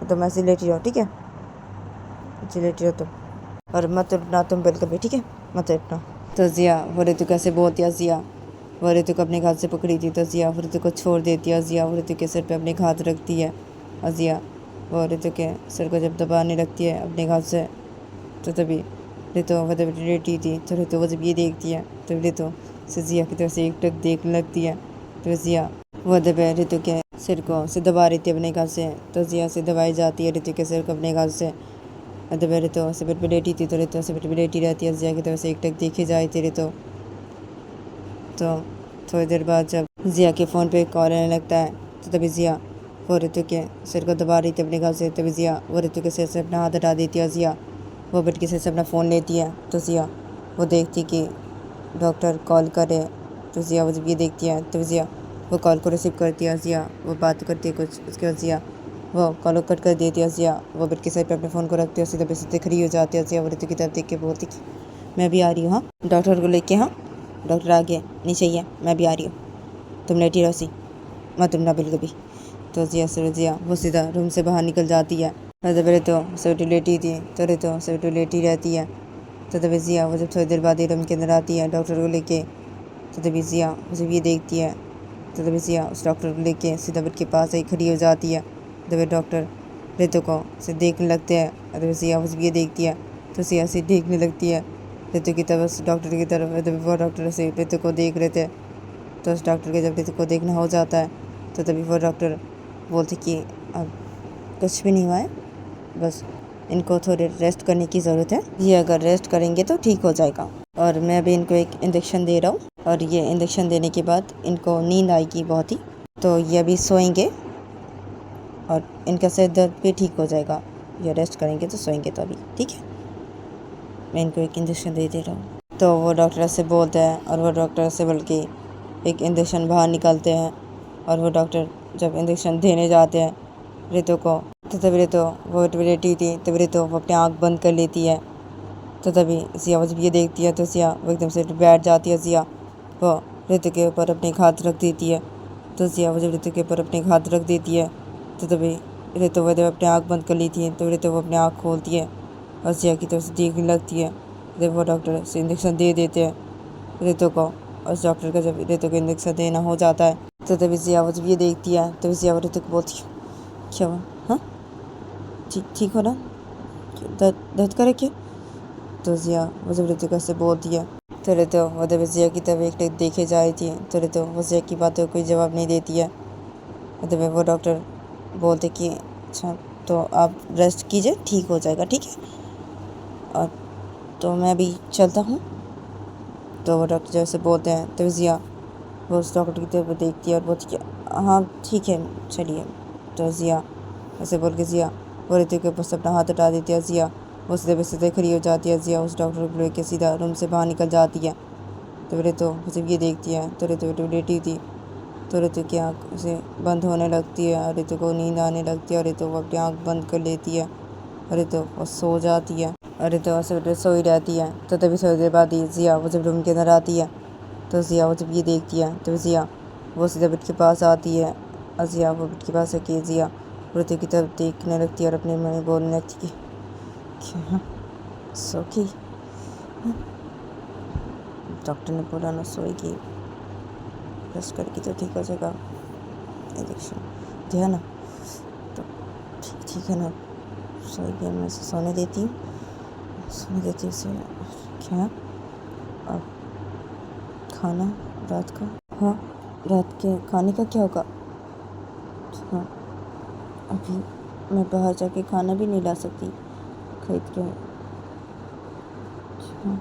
تم ایسے لیٹی رہو ٹھیک ہے، ایسے لیٹی رہو تم، اور مت اٹھنا تم بالکل بھی، ٹھیک ہے، مت اٹھنا۔ تو ضیا وہ ریتو کیسے بولتی ہے، ضیا وہ ریتو کو اپنے ہاتھ سے پکڑی تھی، تو ضیا وہ ریتو کو چھوڑ دیتی ہے، ضیا وہ ریتو کے سر پہ اپنے ہاتھ رکھتی ہے، اور ضیا وہ ریتو کے سر کو جب دبانے لگتی ہے اپنے ہاتھ سے، تو تبھی ریتو وہ جب لیٹی تھی تو ریتو وہ جب یہ دیکھتی ہے تو ریتو سے ضیا کی طرف سے ایک ٹک دیکھنے لگتی ہے، تو ضیا وہ جب ریتو کے سر کو سے دبا رہی تھی اپنے ہاتھ سے، تو ضیا سے دبائی جاتی ہے ریتو کے سر کو اپنے ہاتھ سے، جب ریتو سے بیڈ پہ لیٹی تھی تو ریتو سے بیڈ پہ لیٹی رہتی ہے، ضیا کی طرف سے ایک ٹک دیکھی جائی تھی ریتو۔ تو تھوڑی دیر بعد جب ضیا کے فون پہ کال آنے لگتا ہے تو تبھی ضیا وہ ریتو کے سر کو دبا رہی تھی اپنے گھر سے، تبھی ضیا وہ ریتو کے سر سے اپنا ہاتھ ہٹا دیتی ہے، ضیا وہ بیڈ کے سر سے اپنا فون لیتی ہے، تو ضیا وہ دیکھتی کہ ڈاکٹر کال کرے، تو ضیا وہ جب یہ دیکھتی ہے تو ضیا وہ کال کو ریسیو کرتی ہے، ضیا وہ بات کرتی ہے کچھ، اس کے بعد ضیا وہ کال کٹ کر دیتی ہے، ضیا وہ بیڈ کے سر پہ اپنے فون کو رکھتی ہے، سیدھے سیدھے کھڑی ہو جاتی ہے، ضیا وہ ریتو کی طرف دیکھ کے بولتی کہ میں بھی آ رہی ہوں، ہاں ڈاکٹر کو لے کے، ہاں ڈاکٹر آ گیا نیچے ہی ہے، میں بھی آ رہی ہوں، تم لیٹی رہو سی مت تم نہ بالکل بھی۔ تو ضیا وہ سیدھا روم سے باہر نکل جاتی ہے، جب ریتو سوٹی لیٹی تھی تو ریتو سوٹی لیٹی رہتی ہے، تو تبھی ضیا وہ جب تھوڑی دیر بعد روم کے اندر آتی ہے ڈاکٹر کو لے کے، تو تبھی ضیا جب یہ دیکھتی ہے تو تبھی ضیا اس ڈاکٹر کو لے کے سیدھا بیڈ کے پاس ہی کھڑی ہو جاتی ہے، جب ڈاکٹر ریتو کو سے دیکھنے لگتے ہیں، اور ضیا جب یہ دیکھتی ہے تو ضیا سے دیکھنے لگتی ہے ریتو کی طرف، ڈاکٹر کی طرف، جب وہ ڈاکٹر سے ریتو کو دیکھ رہے تھے، تو اس ڈاکٹر کے جب ریتو کو دیکھنا ہو جاتا ہے تو تبھی وہ ڈاکٹر بولتے کہ اب کچھ بھی نہیں ہوا ہے، بس ان کو تھوڑے ریسٹ کرنے کی ضرورت ہے، یہ اگر ریسٹ کریں گے تو ٹھیک ہو جائے گا، اور میں ابھی ان کو ایک انجیکشن دے رہا ہوں، اور یہ انجیکشن دینے کے بعد ان کو نیند آئے گی بہت ہی، تو یہ ابھی سوئیں گے اور ان کا سر درد بھی ٹھیک ہو جائے گا، یہ ریسٹ کریں گے تو سوئیں گے، تو ابھی ٹھیک ہے میں ان کو ایک انجیکشن دے رہا ہوں۔ تو وہ ڈاکٹر سے بولتے ہیں، اور وہ ڈاکٹر سے بلکہ ایک انجیکشن باہر نکالتے ہیں، اور وہ ڈاکٹر جب انجیکشن دینے جاتے ہیں ریتو کو، تو تبھی ریتو وہ لیٹی تھی، تبھی ریتو وہ اپنی آنکھ بند کر لیتی ہے، تو تبھی ضیا وہ جب یہ دیکھتی ہے تو ضیا وہ ایک دم سے بیٹھ جاتی ہے، ضیا وہ ریتو کے اوپر اپنے ہاتھ رکھ دیتی ہے، تو ضیا وہ جب ریتو کے اوپر اپنے ہاتھ رکھ دیتی ہے تو تبھی ریتو وہ جب اپنی آنکھ بند کر لی تھی تو ریتو وہ اپنی آنکھ کھولتی ہے اور ضیا کی طرف سے دیکھنے لگتی ہے، جب وہ ڈاکٹر سے انجیکشن دے دیتے ہیں ریتو کو، اور اس ڈاکٹر کا جب ریتو کو انجیکشن دینا ہو جاتا ہے تو تبھی ضیا وہ جب یہ دیکھتی ہے تبھی ضیا وہ ریتو کو بولتی ہے کیا ہوا، ہاں ٹھیک ہو نا، درد کرے کیا، تو ضیا وہ جب ریتو کو سے بولتی ہے تو ریتو وہ جب ضیا کی طرف ایک ٹک دیکھے جا رہی تھی تو ریتو وہ ضیا کی باتوں کو کوئی جواب نہیں دیتی ہے، جب وہ ڈاکٹر بولتے کہ اچھا تو آپ ریسٹ کیجیے ٹھیک ہو جائے گا، ٹھیک ہے، اور تو میں ابھی چلتا ہوں، تو وہ ڈاکٹر جیسے بولتے ہیں تو ضیا وہ اس ڈاکٹر کی طرف دیکھتی ہے اور بولتی کہ ہاں ٹھیک ہے چلیے، تو ضیا ایسے بول کے ضیا وہ ریتو کے اوپر سے اپنا ہاتھ ہٹا دیتی ہے، ضیا وہ سیدھے سیدھے کھڑی ہو جاتی ہے، ضیا اس ڈاکٹر کو لے کے سیدھا روم سے باہر نکل جاتی ہے، تو ریتو جب یہ دیکھتی ہے تو ریتو لیٹی تھی تو ریتو کی آنکھ اسے بند ہونے لگتی ہے اور ریتو کو نیند آنے لگتی ہے، اور ریتو وہ اپنی آنکھ بند کر لیتی ہے اور ریتو وہ سو جاتی ہے، اور ریتو ایسے سوئی رہتی ہے، تو تبھی تھوڑی دیر بعد ہی ضیا وہ جب روم کے اندر آتی ہے تو ضیا وہ جب یہ دیکھتی ہے تو ضیا وہ سیدھا بیڈ کے پاس آتی ہے، اور ضیا وہ بیڈ کے پاس ہے کہ ضیا ریتو کی طرف دیکھنے لگتی ہے اور اپنے من میں بولنے لگتی کہ ہاں سو کی، ڈاکٹر نے بولا نا سوئے گی، ریسٹ کر کے تو ٹھیک ہو جائے گا، انجیکشن دیا نا تو ٹھیک ہے نا، سوئے گی، میں اسے سونے دیتی ہوں اسے، کیا اب کھانا رات کا، ہاں رات کے کھانے کا کیا ہوگا، ہاں ابھی میں باہر جا کے کھانا بھی نہیں لا سکتی خرید کے، ہاں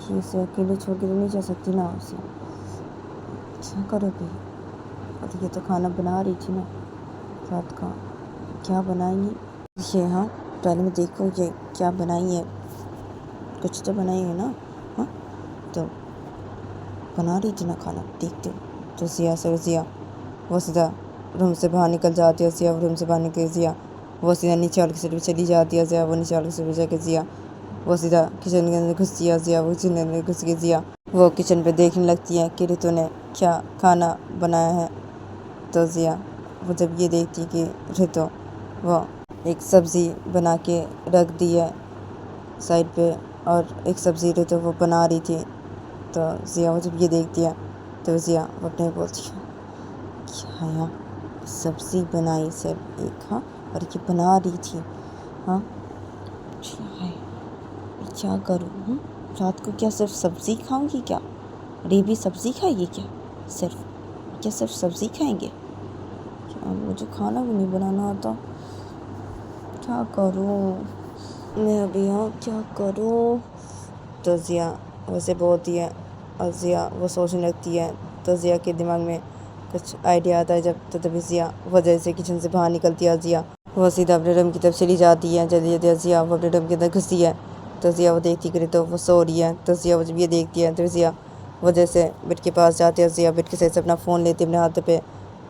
یہ اسے اکیلے چھوڑ کے تو نہیں جا سکتی نا، اسے کیا کرو گی، اور یہ تو کھانا بنا رہی تھی نا رات کا، کیا بنائیں گی یہ، ہاں پہلے میں دیکھو یہ کیا بنائی ہے، کچھ تو بنائی ہے نا، ہاں تو بنا رہی تھی نا کھانا، دیکھتے تو ضیا وہ سیدھا روم سے باہر نکل جاتی ہے، ضیا روم سے باہر نکل ضیا وہ سیدھا نیچے والے کچن میں چلی جاتی ہے، ضیا وہ نیچے والے کچن میں جا کے ضیا وہ سیدھا کچن کے اندر گھستی ہے، ضیا وہ کچن کے اندر گھس کے ضیا وہ کچن پہ دیکھنے لگتی ہے کہ ریتو نے کیا کھانا بنایا ہے، تو ضیا وہ جب یہ دیکھتی کہ ریتو وہ ایک سبزی بنا کے رکھ دی ہے سائڈ پہ، اور ایک سبزی ریتو وہ بنا رہی تھی، تو ضیا وہ جب یہ دیکھتی ہے تو ضیا وہ اپنے بولتی ہے کیا یار سبزی بنائی صرف ایک، ہاں اور یہ بنا رہی تھی، ہاں کیا ہے کیا کروں، رات کو کیا صرف سبزی کھاؤں گی کیا؟ ریبی سبزی کھائے گی کیا صرف سبزی کھائیں گے؟ کیا مجھے کھانا بھی نہیں بنانا آتا، کیا کروں میں ابھی، ہاں کیا کروں؟ تو ضیا ویسے بولتی ہے اور ضیا وہ سوچنے لگتی ہے، تو ضیا کے دماغ میں کچھ آئیڈیا آتا ہے جب، تو تبھی ضیا وجہ سے کچن سے باہر نکلتی ہے، ضیا وہ سیدھا اپنے روم کی طرف چلی جاتی ہے، جلدی جلدی ضیا وہ اپنے روم کے اندر گھستی ہے، تو ضیا وہ دیکھتی کرے تو وہ سو رہی ہے، تو ضیا وہ جب یہ دیکھتی ہے تو ضیا وجہ سے بیڈ کے پاس جاتی ہے، ضیا بیڈ کے سائڈ سے اپنا فون لیتی ہے اپنے ہاتھ پہ،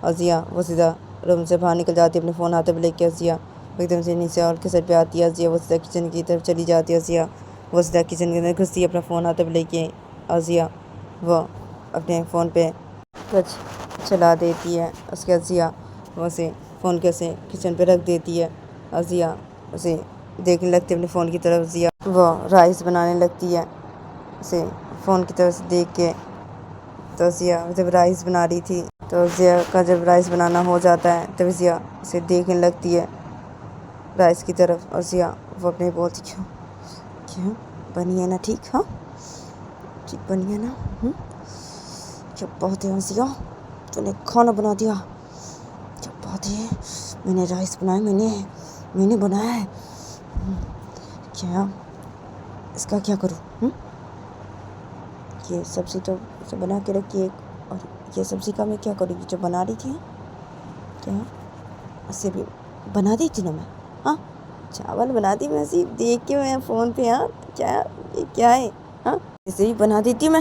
اور ضیا وہ سیدھا روم سے باہر نکل جاتی ہے اپنے فون ہاتھ پہ لے کے، ضیا ایک دم سے نیچے اور کے سائڈ پہ آتی ہے، ضیا وہ سیدھا کچن کی طرف چلی جاتی ہے، ضیا وہ سیدھا کچن کے اندر گھستی ہے اپنا فون ہاتھ پہ لے کے، اور ضیا وہ اپنے فون پہ کچھ چلا دیتی ہے، اس کے بعد ضیا وہ اسے فون کے اسے کچن پہ رکھ دیتی ہے، اور ضیا اسے دیکھنے لگتی ہے اپنے فون کی طرف، ضیا وہ رائس بنانے لگتی ہے اسے فون کی طرف سے دیکھ کے، تو ضیا جب رائس بنا رہی تھی تو ضیا کا جب رائس بنانا ہو جاتا ہے تب ضیا اسے دیکھنے لگتی ہے رائس کی طرف، اور ضیا وہ اپنے بولتی کیوں بنی ہے نا ٹھیک، ہاں ٹھیک بنی ہے نا، کیا بات ہے ضیا تو نے کھانا بنا دیا، کیا بات ہے میں نے رائس بنایا، میں نے بنایا ہے، کیا اس کا کیا کروں، یہ سبزی تو اسے بنا کے رکھی ایک، اور یہ سبزی کا میں کیا کروں گی جو بنا رہی تھی، کیا اسے بھی بنا دی تھی نا میں، ہاں چاول بنا دی میں ایسے دیکھ کے میں فون پہ، ہاں کیا یہ کیا ہے، ہاں اسے بھی بنا دیتی میں،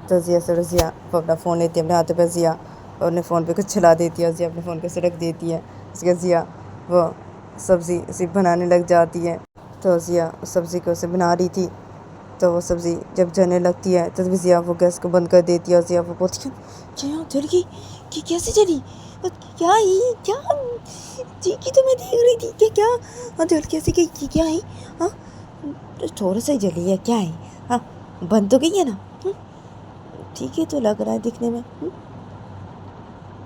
تو ضیا وہ اپنا فون لیتی ہے اپنے ہاتھ پہ، ضیا اور اپنے فون پہ کچھ چلا دیتی ہے، ضیا اپنے فون پہ سے رکھ دیتی ہے، اس کے ضیا وہ سبزی اسے بنانے لگ جاتی ہے، تو ضیا اس سبزی کو اسے بنا رہی تھی، تو وہ سبزی جب جلنے لگتی ہے تو ضیا وہ گیس کو بند کر دیتی ہے، اور ضیا وہ بولتی ہے کیا یہاں جل گئی، کہ کیسے جلی، کیا جی کی تو میں دیکھ رہی تھی کہ کیا جل کیسے گئی، کہ کیا ہے، ہاں تھوڑا سا ہی جلی ہے، کیا ہے، ہاں بند تو گئی ہے نا، ٹھیک ہے تو لگ رہا ہے دکھنے میں،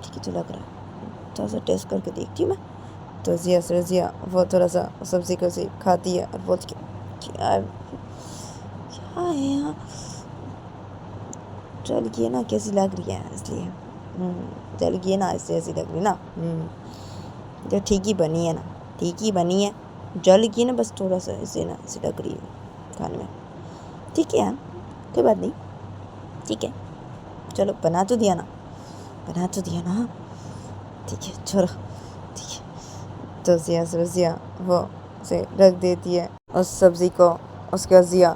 ٹھیک ہے تو لگ رہا ہے، تھوڑا سا ٹیسٹ کر کے دیکھتی ہوں میں، تو ضیا وہ تھوڑا سا سبزی کو اسے کھاتی ہے اور بولتی کیا ہے یہاں جل گئی ہے نا، کیسی لگ رہی ہے، اس لیے جل گئی ہے نا، اس سے ایسی لگ رہی ہے نا، جو ٹھیک ہی بنی ہے نا، ٹھیک ہی بنی ہے، جل گئی ہے نا بس تھوڑا سا اسے نا ایسی لگ رہی ہے کھانے میں، ٹھیک ہے کوئی بات نہیں، ٹھیک ہے چلو بنا تو دیا نا، ٹھیک ہے چھوڑو، ٹھیک ہے، تو ضیا وہ اسے رکھ دیتی ہے اس سبزی کو، اس کے بعد ضیا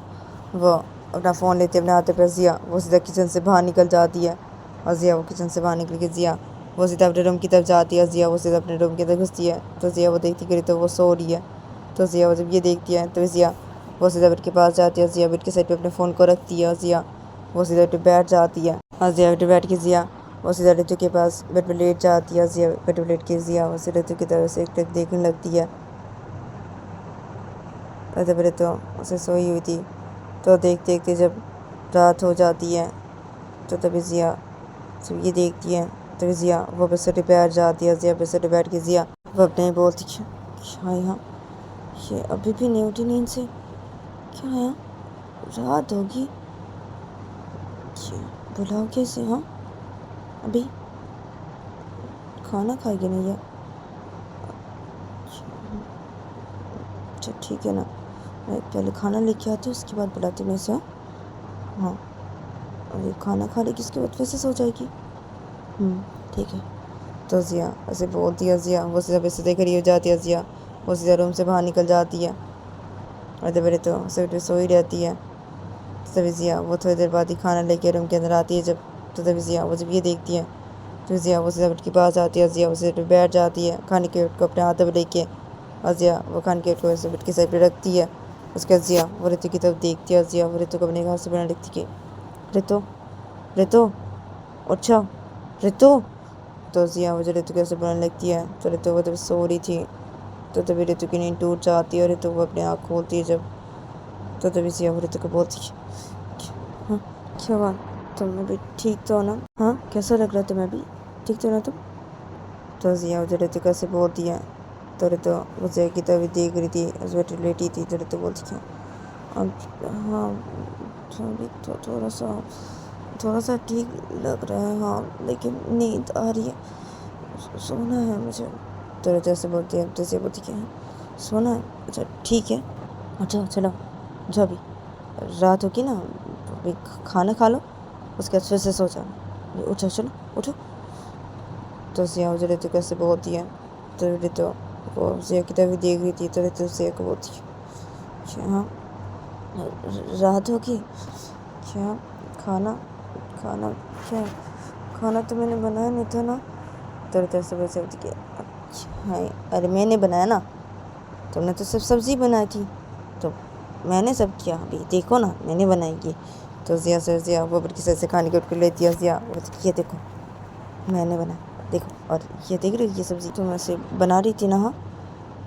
وہ اپنا فون لیتی ہے اپنے ہاتھ پہ، ضیا وہ سیدھا کچن سے باہر نکل جاتی ہے، اور ضیا وہ کچن سے باہر نکل کے ضیا وہ سیدھا اپنے روم کی طرف جاتی ہے، ضیا وہ سیدھا اپنے روم کی طرف گھستی ہے، تو ضیا وہ دیکھتی کری تو وہ سو رہی ہے، تو ضیا وہ جب یہ دیکھتی ہے تو ضیا وہ سیدھا بیڈ کے پاس جاتی ہے، ضیا بیڈ کے سائڈ پہ اپنے فون کو رکھتی ہے، اور ضیا وہ سیدھا بیٹھ جاتی ہے، اور ضیا بیٹھ کے ضیا وہ سیدھا ریتو کے پاس بیڈ پہ لیٹ جاتی ہے، ضیا بیڈ پہ لیٹ کے ضیا وہ ریتو کی طرف سے ایک دیکھنے لگتی ہے، اور جب ریتو اسے سوئی ہوئی تھی تو دیکھتے دیکھتے جب رات ہو جاتی ہے تو تبھی ضیا جب یہ دیکھتی ہے تبھی ضیا وہ بستر پہ بیٹھ جاتی ہے، ضیا بستر پہ بیٹھ کے ضیا وہ اپنے بولتی کیا یہاں یہ ابھی بھی نہیں اٹھی نیند سے، کیا یہاں رات ہوگی، بلاؤ کیسے، ہاں ابھی کھانا کھائے گی نہیں ہے، اچھا ٹھیک ہے نا، میں پہلے کھانا لے کے آتی ہوں، اس کے بعد بلاتی ہوں میں اسے، ہاں ابھی کھانا کھا لے گی اس کے بعد ویسے سو جائے گی، ٹھیک ہے، تو ضیا اسے بولتی ہے، ضیا وہ سیدھا بستر کھڑی ہو جاتی ہے، ضیا وہ سیدھا روم سے باہر نکل جاتی ہے، اور جب تو اسے سوئی رہتی ہے، تبھی ضیا وہ تھوڑی دیر بعد ہی کھانا لے کے روم کے اندر آتی ہے جب، تو تبھی ضیا وہ جب یہ دیکھتی ہے تو ضیا وہ سیدھا بیڈ کے پاس آتی ہے، ضیا وہ سیدھا بیٹھ جاتی ہے کھانے کے کو اپنے ہاتھ میں لے کے، اور ضیا وہ کھانے کے کو بیڈ کے سائڈ پہ رکھتی ہے، اس کے بعد ضیا وہ ریتو کی طرف دیکھتی ہے، اور ضیا وہ ریتو کو اپنے ہاتھ سے بنا لکھتی کہ ریتو اٹھ جاؤ، ریتو تو ضیا وہ جو ریتو کیسے بنانے لگتی ہے. تو ریتو وہ جب سو رہی تھی تو تبھی ریتو کی نیند ٹوٹ جاتی ہے اور ریتو وہ اپنی آنکھ کھولتی ہے جب تو تبھی ضیا وہ ریتو کو بولتی ہے ہاں کیا ہوا تم ابھی ٹھیک تو ہو نا؟ ہاں کیسا لگ رہا ہے تمہیں ابھی ٹھیک تو نا تم؟ تو ضیا وہ جو ریتو کیسے بولتی ہے تو ریتو وہ ضیا کی طرف دیکھ رہی تھی اس لیٹی تھی تو ریتو بولتی ہے ہاں تھوڑا سا ٹھیک لگ رہا ہے ہاں لیکن نیند آ رہی ہے سونا ہے مجھے. تو ریتو ایسے بولتی ہے تو ضیا بولتی ہے سونا ہے اچھا ٹھیک ہے اچھا چلو جو ابھی رات ہوگی نا ابھی کھانا کھا لو اس کے بعد پھر سے سو جانا اٹھو چلو اٹھو. تو ضیا وہ جو ریتو کیسے بولتی ہے تو ریتو وہ ضیا کی طرف دیکھ رہی تھی تو ریتو ضیا کو بولتی ہے ہاں رات ہوگی کیا کھانا کیا کھانا تو میں نے بنایا نہیں تھا نا. تو ریتو ایسے ویسے ہوتی کہ اچھا ارے میں نے بنایا نا تم نے تو سب سبزی بنائی تھی تو میں نے سب کیا ابھی دیکھو نا میں نے بنائی کی. تو ضیا وہ بڑی کسی سے کھانے کے اٹھ کے لیتی ہے ضیا یہ دیکھو میں نے بنایا دیکھو اور یہ دیکھ رہی یہ سبزی تم ایسے بنا رہی تھی نا ہاں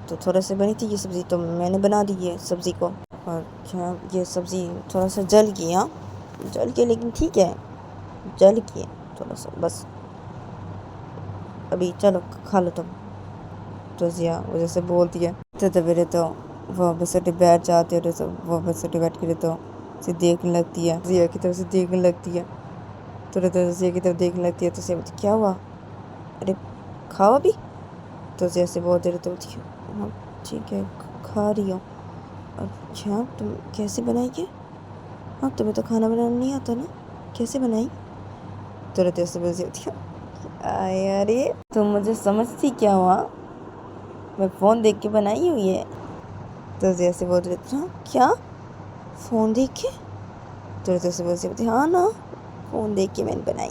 تو تھوڑا سا بنی تھی یہ سبزی تو میں نے بنا دی ہے سبزی کو اور کیا یہ سبزی تھوڑا سا جل گئی ہاں جل کے لیکن ٹھیک ہے جل گئی تھوڑا سا بس ابھی چلو کھا لو تم. تو ضیا وہ جیسے بولتی ہے تو تبھی تو وہ بس اٹھے بیٹھ جاتے اور وہ بس اٹھے بیٹھ کے تو اسے دیکھنے لگتی ہے ضیا کی طرف سے دیکھنے لگتی ہے. تو ضیا کی طرف دیکھنے لگتی ہے تو ضیا بولتی کیا ہوا ارے کھاؤ ابھی. تو ضیا سے بہت دیر تو ہوتی ہے ہاں ٹھیک ہے کھا رہی ہوں. اچھا تم کیسے بنائی یہ ہاں تمہیں تو کھانا بنانا نہیں آتا نا کیسے بنائی. تو ایسے بولتی ہوتی ہے ارے تم مجھے سمجھتی کیا ہوا میں فون دیکھ کے بنائی ہوئی ہے. تو ضیا سے بول رہی ہاں کیا فون دیکھ کے. تو ایسے بولتی ہاں نا فون دیکھ کے میں نے بنائی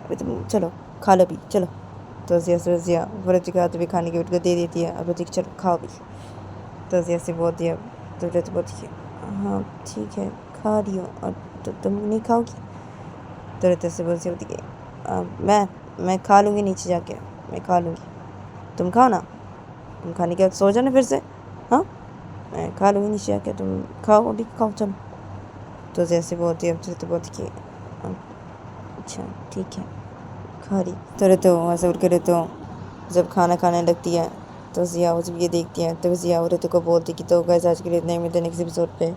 ابھی تم چلو کھا لو بھی چلو. تو ضیا ورت کا بھی کھانے کے اٹھ کے دے دیتی ہے اور چلو کھاؤ بھی. تو ضیا سے بولتی ہے تو بولتی ہے ہاں ٹھیک ہے کھا رہی ہوں اور تو تم نہیں کھاؤ گی. تو سے بولتی ہوتی کہ میں کھا لوں گی نیچے جا کے میں کھا لوں گی تم کھاؤ نا تم کھانے کے بعد سو جانا پھر سے ہاں میں کھا لوں گی نیچے جا کے تم کھاؤ ابھی کھاؤ چلو. تو جیسے بولتی ہے تو بولتی کہ اچھا ٹھیک ہے کھا رہی. تو ویسے اٹھ کے تو جب کھانا کھانے لگتی ہے تو ضیا وہ جب یہ دیکھتی ہے تو ضیا وہ ریتو کو بولتی کہ تو گائز آج کے لیے اتنا ہی ملتے ہیں نیکسٹ ایپیسوڈ پہ.